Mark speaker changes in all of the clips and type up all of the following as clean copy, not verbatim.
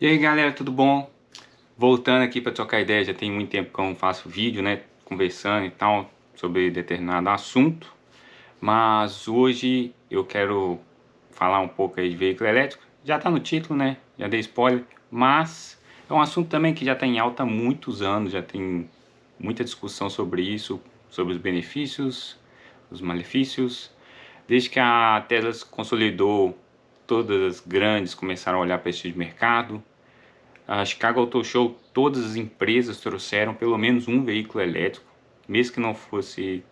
Speaker 1: E aí galera, tudo bom? Voltando aqui para trocar ideia, já tem muito tempo que eu não faço vídeo, né? Conversando e tal sobre determinado assunto. Mas hoje eu quero falar um pouco aí de veículo elétrico. Já tá no título, né? Já dei spoiler. Mas é um assunto também que já está em alta há muitos anos, já tem muita discussão sobre isso, sobre os benefícios, os malefícios. Desde que a Tesla se consolidou, todas as grandes começaram a olhar para esse tipo de mercado. A Chicago Auto Show, todas as empresas trouxeram pelo menos um veículo elétrico, mesmo que não fosse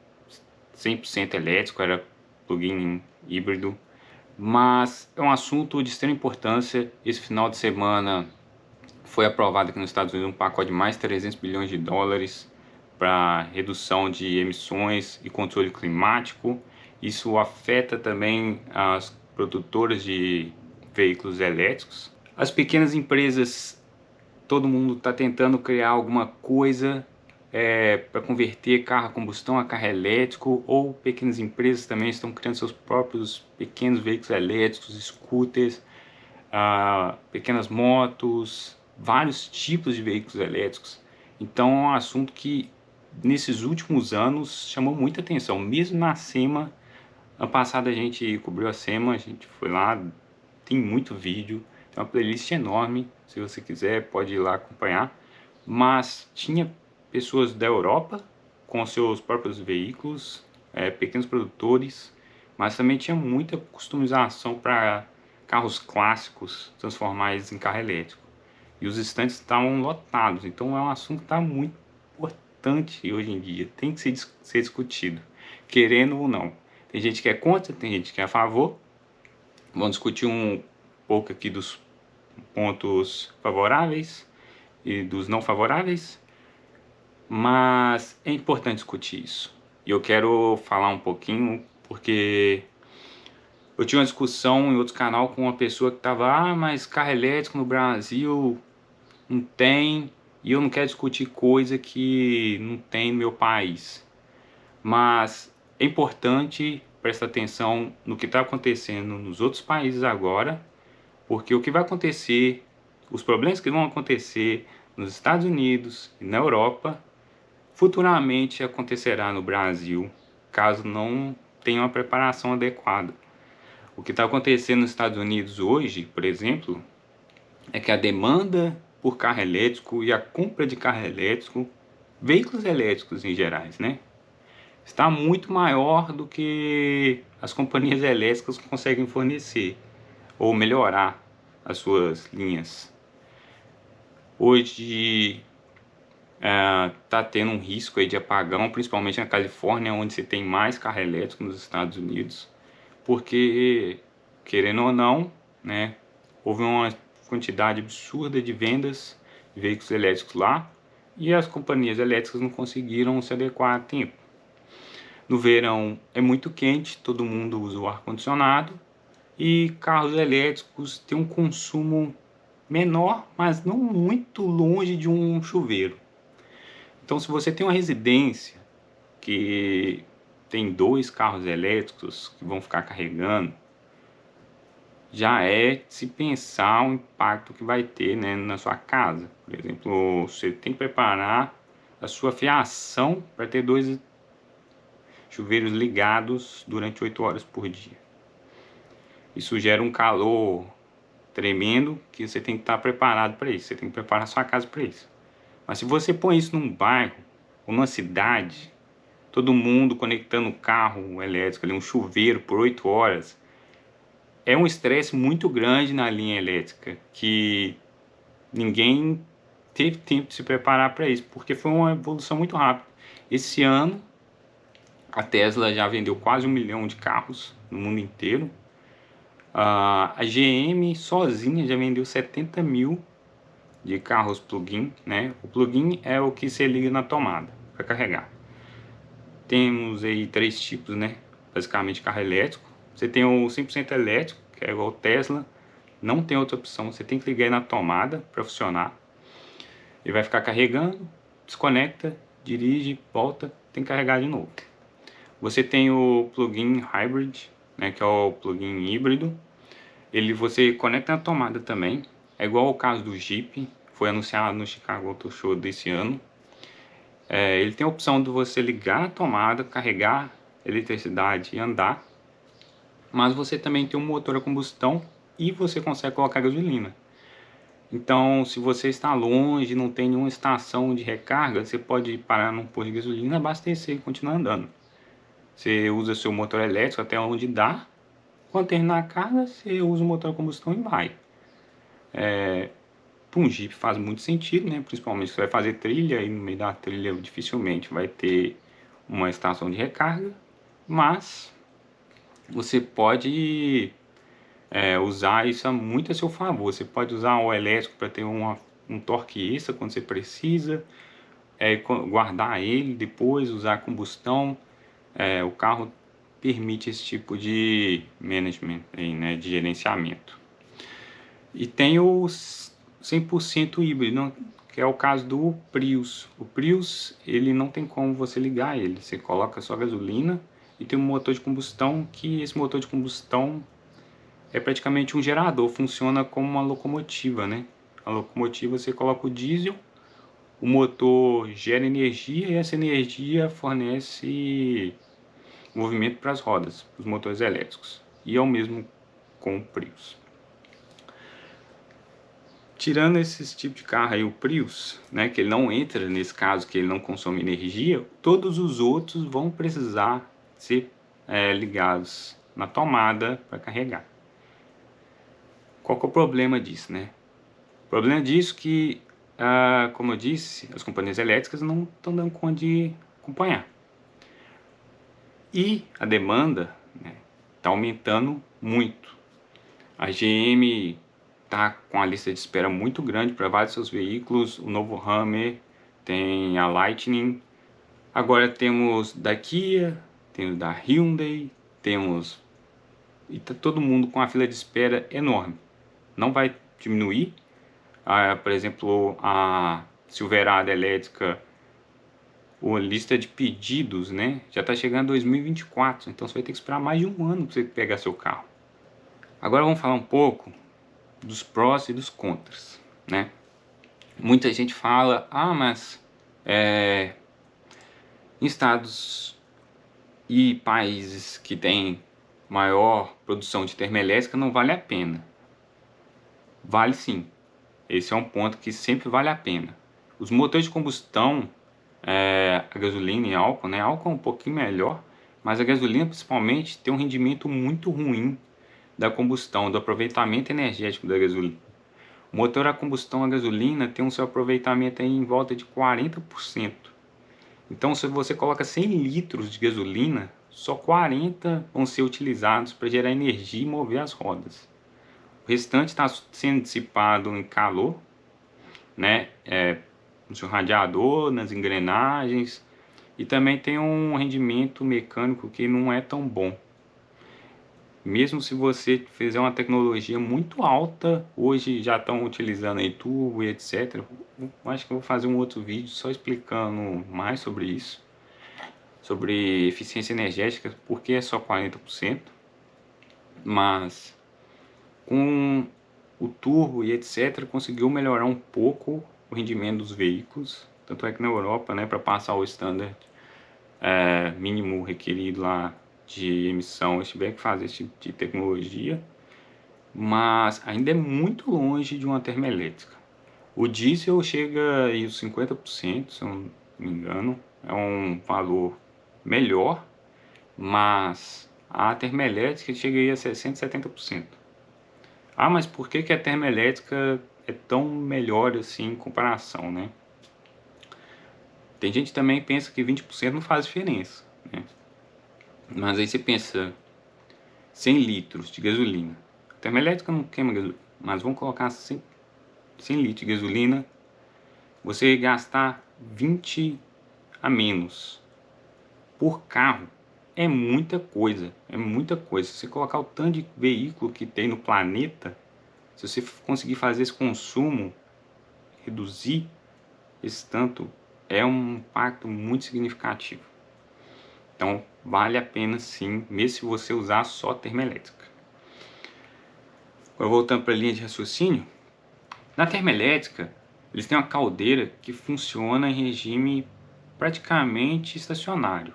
Speaker 1: 100% elétrico, era plug-in híbrido. Mas é um assunto de extrema importância. Esse final de semana foi aprovado aqui nos Estados Unidos um pacote de mais 300 bilhões de dólares para redução de emissões e controle climático. Isso afeta também as produtoras de veículos elétricos. As pequenas empresas, todo mundo está tentando criar alguma coisa para converter carro a combustão a carro elétrico, ou pequenas empresas também estão criando seus próprios pequenos veículos elétricos, scooters, pequenas motos, vários tipos de veículos elétricos. Então é um assunto que nesses últimos anos chamou muita atenção, mesmo na SEMA. Ano passado a gente cobriu a SEMA, a gente foi lá, tem muito vídeo, tem uma playlist enorme, se você quiser pode ir lá acompanhar. Mas tinha pessoas da Europa com seus próprios veículos, pequenos produtores, mas também tinha muita customização para carros clássicos, transformar eles em carro elétrico. E os estantes estavam lotados, então é um assunto que está muito importante hoje em dia, tem que ser discutido, querendo ou não. Tem gente que é contra, tem gente que é a favor. Vamos discutir um pouco aqui dos pontos favoráveis e dos não favoráveis, mas é importante discutir isso. E eu quero falar um pouquinho porque eu tive uma discussão em outro canal com uma pessoa que estava, mas carro elétrico no Brasil não tem, e eu não quero discutir coisa que não tem no meu país. Mas é importante prestar atenção no que está acontecendo nos outros países agora, porque o que vai acontecer, os problemas que vão acontecer nos Estados Unidos e na Europa, futuramente acontecerá no Brasil, caso não tenha uma preparação adequada. O que está acontecendo nos Estados Unidos hoje, por exemplo, é que a demanda por carro elétrico e a compra de carro elétrico, veículos elétricos em gerais, né, está muito maior do que as companhias elétricas conseguem fornecer ou melhorar as suas linhas. Hoje está tendo um risco aí de apagão, principalmente na Califórnia, onde se tem mais carro elétrico nos Estados Unidos, porque, querendo ou não, né, houve uma quantidade absurda de vendas de veículos elétricos lá e as companhias elétricas não conseguiram se adequar a tempo. No verão é muito quente, todo mundo usa o ar-condicionado e carros elétricos têm um consumo menor, mas não muito longe de um chuveiro. Então, se você tem uma residência que tem 2 carros elétricos que vão ficar carregando, já é se pensar o impacto que vai ter, né, na sua casa. Por exemplo, você tem que preparar a sua fiação para ter 2 chuveiros ligados durante 8 horas por dia. Isso gera um calor tremendo que você tem que estar preparado para isso, você tem que preparar sua casa para isso. Mas se você põe isso num bairro ou numa cidade, todo mundo conectando um carro elétrico, ali, um chuveiro por 8 horas, é um estresse muito grande na linha elétrica, que ninguém teve tempo de se preparar para isso, porque foi uma evolução muito rápida. Esse ano, a Tesla já vendeu quase 1 milhão de carros no mundo inteiro. A GM sozinha já vendeu 70 mil de carros plug-in, né? O plug-in é o que você liga na tomada para carregar. Temos aí 3 tipos, né? Basicamente carro elétrico. Você tem o 100% elétrico, que é igual o Tesla. Não tem outra opção, você tem que ligar aí na tomada para funcionar. Ele vai ficar carregando, desconecta, dirige, volta, tem que carregar de novo. Você tem o plug-in hybrid, né, que é o plug-in híbrido. Você conecta na tomada também. É igual ao caso do Jeep, foi anunciado no Chicago Auto Show desse ano. Ele tem a opção de você ligar a tomada, carregar eletricidade e andar, mas você também tem um motor a combustão e você consegue colocar gasolina. Então, se você está longe, não tem nenhuma estação de recarga, você pode parar num posto de gasolina, abastecer e continuar andando. Você usa seu motor elétrico até onde dá. Quando terminar a carga, você usa o motor a combustão e vai. Para um Jeep faz muito sentido, né? Principalmente se você vai fazer trilha e no meio da trilha dificilmente vai ter uma estação de recarga, mas você pode usar isso muito a seu favor. Você pode usar o elétrico para ter um torque extra quando você precisa, guardar ele depois, usar a combustão. O carro permite esse tipo de management, aí, né, de gerenciamento. E tem o 100% híbrido, que é o caso do Prius. O Prius, ele não tem como você ligar ele. Você coloca só gasolina e tem um motor de combustão, que esse motor de combustão é praticamente um gerador, funciona como uma locomotiva, né? A locomotiva você coloca o diesel, o motor gera energia e essa energia fornece movimento para as rodas, para os motores elétricos. E é o mesmo com o Prius. Tirando esses tipos de carro aí, o Prius, né, que ele não entra nesse caso, que ele não consome energia, todos os outros vão precisar ser ligados na tomada para carregar. Qual que é o problema disso, né? O problema disso é que, como eu disse, as companhias elétricas não estão dando conta de acompanhar. E a demanda, né, está aumentando muito. A GM está com a lista de espera muito grande para vários seus veículos. O novo Hummer, tem a Lightning. Agora temos da Kia, temos da Hyundai, temos... E está todo mundo com a fila de espera enorme. Não vai diminuir. Por exemplo, a Silverado elétrica, a lista de pedidos, né, já está chegando em 2024. Então você vai ter que esperar mais de um ano para você pegar seu carro. Agora vamos falar um pouco dos prós e dos contras, né? Muita gente fala, mas em estados e países que têm maior produção de termoelétrica não vale a pena. Vale sim, esse é um ponto que sempre vale a pena. Os motores de combustão, a gasolina e álcool, né? Álcool é um pouquinho melhor, mas a gasolina principalmente tem um rendimento muito ruim da combustão, do aproveitamento energético da gasolina. O motor a combustão a gasolina tem um seu aproveitamento aí em volta de 40%. Então, se você coloca 100 litros de gasolina, só 40 vão ser utilizados para gerar energia e mover as rodas. O restante está sendo dissipado em calor, né? No seu radiador, nas engrenagens, e também tem um rendimento mecânico que não é tão bom. Mesmo se você fizer uma tecnologia muito alta, hoje já estão utilizando aí turbo e etc. Acho que eu vou fazer um outro vídeo só explicando mais sobre isso, sobre eficiência energética, porque é só 40%, mas com o turbo e etc. conseguiu melhorar um pouco o rendimento dos veículos, tanto é que na Europa, né, para passar o standard mínimo requerido lá de emissão, eles tiveram que fazer esse tipo de tecnologia, mas ainda é muito longe de uma termoelétrica. O diesel chega aí os 50%, se eu não me engano, é um valor melhor, mas a termoelétrica chega aí a 60%, 70%. Mas por que a termoelétrica é tão melhor assim em comparação, né? Tem gente também que pensa que 20% não faz diferença, né? Mas aí você pensa, 100 litros de gasolina. A termoelétrica não queima gasolina, mas vamos colocar 100 litros de gasolina, você gastar 20 a menos por carro. É muita coisa, é muita coisa. Se você colocar o tanto de veículo que tem no planeta, se você conseguir fazer esse consumo, reduzir esse tanto, é um impacto muito significativo. Então vale a pena sim, mesmo se você usar só termoelétrica. Agora voltando para a linha de raciocínio, Na termoelétrica, eles têm uma caldeira que funciona em regime praticamente estacionário.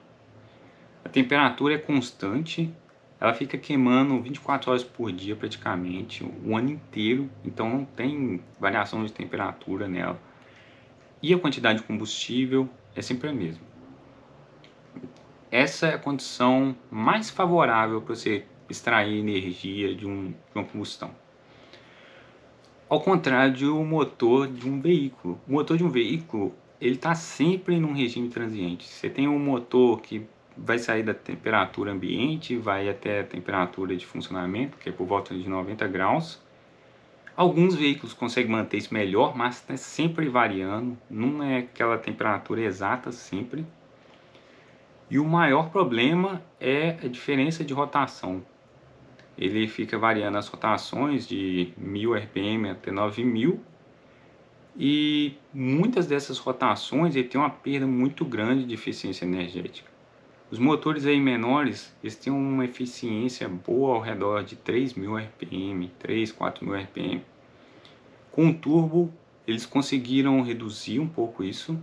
Speaker 1: A temperatura é constante, ela fica queimando 24 horas por dia praticamente, o ano inteiro, então não tem variação de temperatura nela. E a quantidade de combustível é sempre a mesma. Essa é a condição mais favorável para você extrair energia de uma combustão. Ao contrário de um motor de um veículo. O motor de um veículo, ele está sempre num regime transiente. Você tem um motor que vai sair da temperatura ambiente, vai até a temperatura de funcionamento, que é por volta de 90 graus. Alguns veículos conseguem manter isso melhor, mas está sempre variando, não é aquela temperatura exata sempre. E o maior problema é a diferença de rotação. Ele fica variando as rotações de 1000 RPM até 9000, e muitas dessas rotações ele tem uma perda muito grande de eficiência energética. Os motores aí menores, eles têm uma eficiência boa ao redor de 3000 RPM, 4000 RPM. Com o turbo, eles conseguiram reduzir um pouco isso,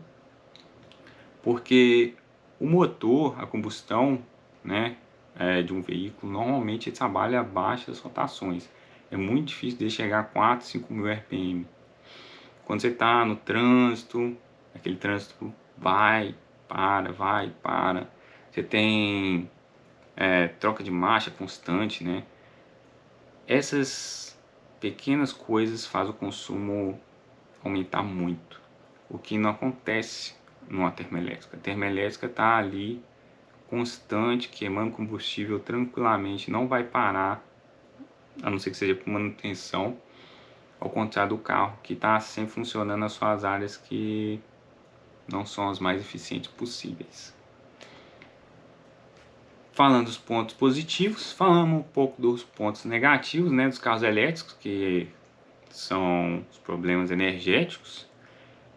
Speaker 1: porque o motor, a combustão, né, de um veículo, normalmente ele trabalha a baixas rotações. É muito difícil de chegar a 4, 5000 RPM. Quando você está no trânsito, aquele trânsito vai, para. Você tem troca de marcha constante, né? Essas pequenas coisas fazem o consumo aumentar muito, o que não acontece numa termoelétrica. A termoelétrica está ali constante, queimando combustível tranquilamente, não vai parar, a não ser que seja por manutenção, ao contrário do carro, que está sempre funcionando nas suas áreas que não são as mais eficientes possíveis. Falando dos pontos positivos, falamos um pouco dos pontos negativos, né, dos carros elétricos, que são os problemas energéticos.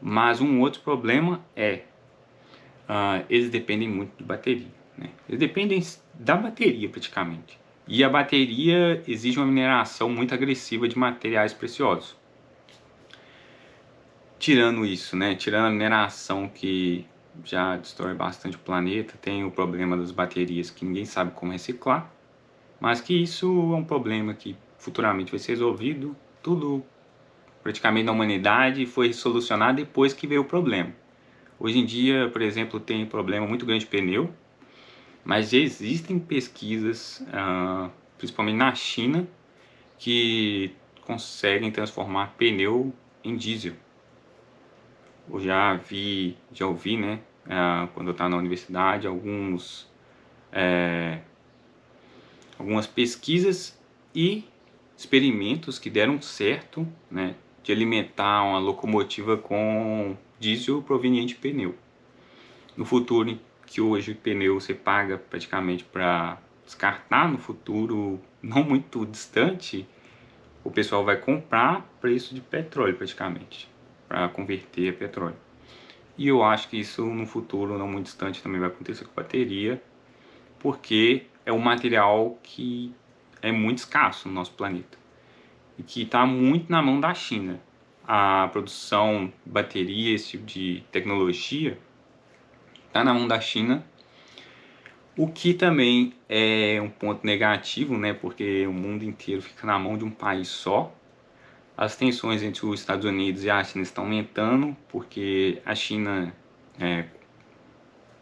Speaker 1: Mas um outro problema é eles dependem muito de bateria, né? Eles dependem da bateria praticamente. E a bateria exige uma mineração muito agressiva de materiais preciosos. Tirando isso, né? Tirando a mineração que já destrói bastante o planeta, tem o problema das baterias que ninguém sabe como reciclar, mas que isso é um problema que futuramente vai ser resolvido. Tudo praticamente na humanidade foi solucionado depois que veio o problema. Hoje em dia, por exemplo, tem problema muito grande de pneu, mas já existem pesquisas, principalmente na China, que conseguem transformar pneu em diesel. Eu já ouvi, né, quando eu estava na universidade, algumas pesquisas e experimentos que deram certo, né, de alimentar uma locomotiva com diesel proveniente de pneu. No futuro, que hoje o pneu você paga praticamente para descartar, no futuro não muito distante, o pessoal vai comprar preço de petróleo praticamente, para converter a petróleo. E eu acho que isso no futuro não muito distante também vai acontecer com bateria, porque é um material que é muito escasso no nosso planeta e que está muito na mão da China. A produção de bateria, esse tipo de tecnologia, está na mão da China, o que também é um ponto negativo, né? Porque o mundo inteiro fica na mão de um país só. As tensões entre os Estados Unidos e a China estão aumentando, porque a China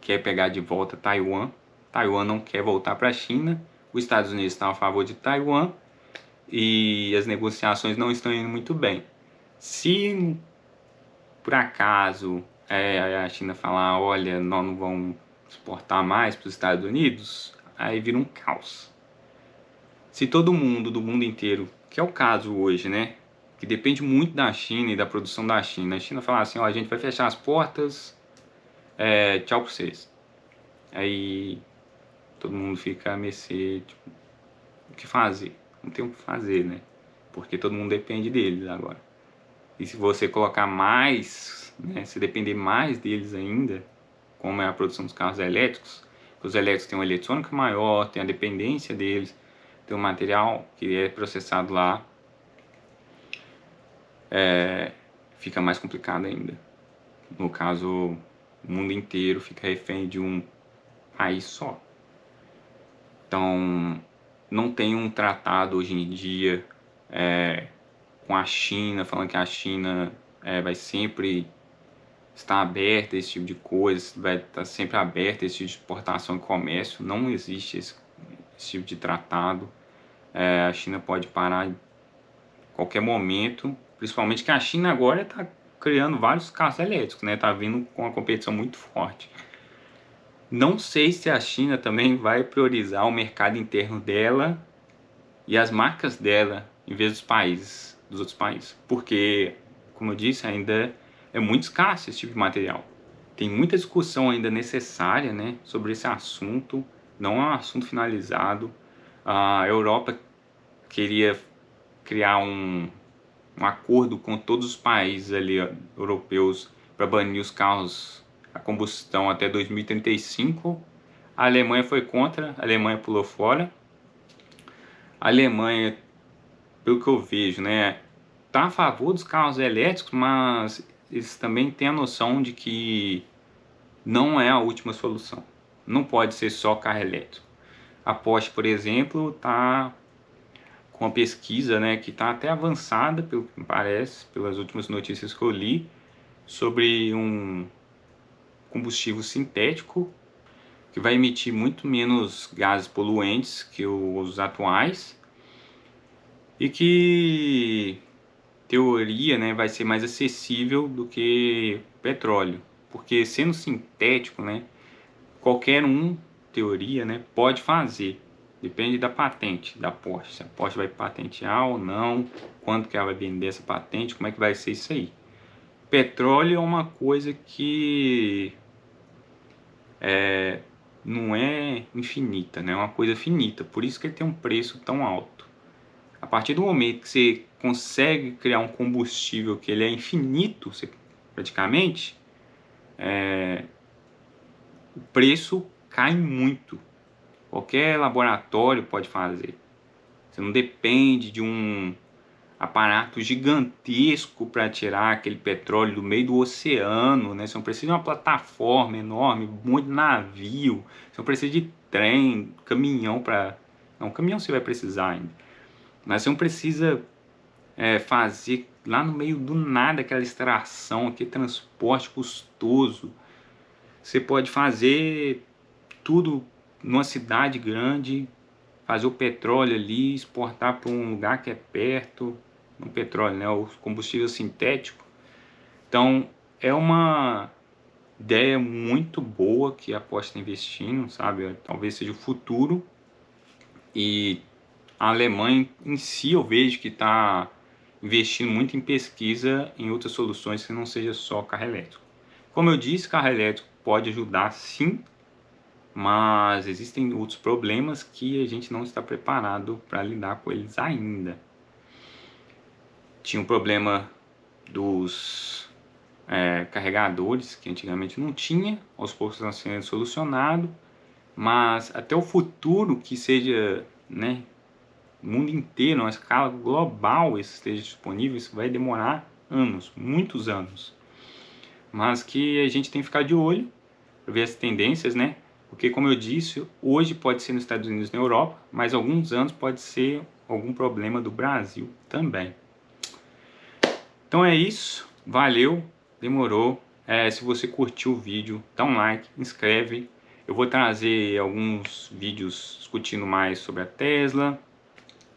Speaker 1: quer pegar de volta Taiwan. Taiwan não quer voltar para a China. Os Estados Unidos estão a favor de Taiwan e as negociações não estão indo muito bem. Se por acaso a China falar, olha, nós não vamos exportar mais para os Estados Unidos, aí vira um caos. Se todo mundo, do mundo inteiro, que é o caso hoje, né, que depende muito da China e da produção da China, a China falar assim, ó, a gente vai fechar as portas, tchau pra vocês. Aí todo mundo fica a mercê, tipo, o que fazer? Não tem o que fazer, né? Porque todo mundo depende deles agora. E se você colocar mais, né, se depender mais deles ainda, como é a produção dos carros elétricos, os elétricos têm uma eletrônica maior, tem a dependência deles, tem um material que é processado lá. fica mais complicado ainda. No caso, o mundo inteiro fica refém de um país só. Então, não tem um tratado hoje em dia com a China, falando que a China vai sempre estar aberta a esse tipo de coisa, vai estar sempre aberta a esse tipo de exportação e comércio. Não existe esse tipo de tratado. A China pode parar em qualquer momento, principalmente que a China agora está criando vários carros elétricos, né? Está vindo com uma competição muito forte. Não sei se a China também vai priorizar o mercado interno dela e as marcas dela em vez dos outros países, porque, como eu disse, ainda é muito escasso esse tipo de material. Tem muita discussão ainda necessária, né, sobre esse assunto, não é um assunto finalizado. A Europa queria criar um acordo com todos os países ali, ó, europeus, para banir os carros a combustão até 2035. A Alemanha foi contra, a Alemanha pulou fora. A Alemanha, pelo que eu vejo, né, tá a favor dos carros elétricos, mas eles também têm a noção de que não é a última solução. Não pode ser só carro elétrico. A Porsche, por exemplo, está com uma pesquisa, né, que está até avançada, pelo que me parece, pelas últimas notícias que eu li, sobre um combustível sintético que vai emitir muito menos gases poluentes que os atuais e que, teoria, né, vai ser mais acessível do que petróleo, porque sendo sintético, né, qualquer um, teoria, né, pode fazer. Depende da patente da Porsche, se a Porsche vai patentear ou não, quanto que ela vai vender essa patente, como é que vai ser isso aí. Petróleo é uma coisa que não é infinita, né? É uma coisa finita, por isso que ele tem um preço tão alto. A partir do momento que você consegue criar um combustível que ele é infinito, praticamente, o preço cai muito. Qualquer laboratório pode fazer. Você não depende de um aparato gigantesco para tirar aquele petróleo do meio do oceano, né? Você não precisa de uma plataforma enorme, um monte de navio, você não precisa de trem, caminhão para... Não, caminhão você vai precisar ainda, mas você não precisa fazer lá no meio do nada aquela extração, aquele transporte custoso. Você pode fazer tudo numa cidade grande, fazer o petróleo ali, exportar para um lugar que é perto, no petróleo, né, o combustível sintético. Então é uma ideia muito boa que a Porsche está investindo, sabe? Talvez seja o futuro. E a Alemanha em si eu vejo que está investindo muito em pesquisa em outras soluções que não seja só carro elétrico. Como eu disse, carro elétrico pode ajudar sim, mas existem outros problemas que a gente não está preparado para lidar com eles ainda. Tinha o problema dos carregadores, que antigamente não tinha, aos poucos está sendo solucionado, mas até o futuro que seja, né, o mundo inteiro, uma escala global, isso esteja disponível, isso vai demorar anos, muitos anos. Mas que a gente tem que ficar de olho para ver as tendências, né? Porque, como eu disse, hoje pode ser nos Estados Unidos e na Europa, mas alguns anos pode ser algum problema do Brasil também. Então é isso, valeu, demorou. Se você curtiu o vídeo, dá um like, inscreve. Eu vou trazer alguns vídeos discutindo mais sobre a Tesla,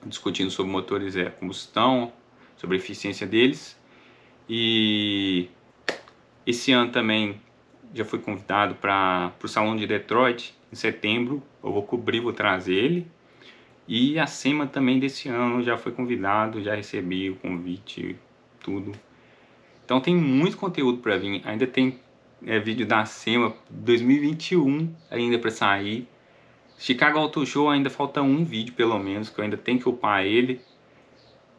Speaker 1: discutindo sobre motores a combustão, sobre a eficiência deles. E esse ano também já fui convidado para o Salão de Detroit, em setembro. Eu vou cobrir, vou trazer ele. E a SEMA também desse ano já foi convidado, já recebi o convite, tudo. Então tem muito conteúdo para vir. Ainda tem vídeo da SEMA 2021 ainda para sair. Chicago Auto Show ainda falta um vídeo pelo menos, que eu ainda tenho que upar ele.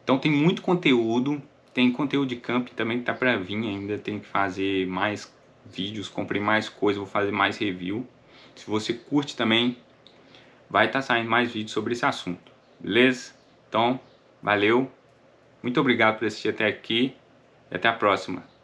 Speaker 1: Então tem muito conteúdo. Tem conteúdo de camping também que tá para vir ainda. Tem que fazer mais vídeos, comprei mais coisa, vou fazer mais review. Se você curte também, vai estar saindo mais vídeos sobre esse assunto. Beleza? Então, valeu. Muito obrigado por assistir até aqui e até a próxima.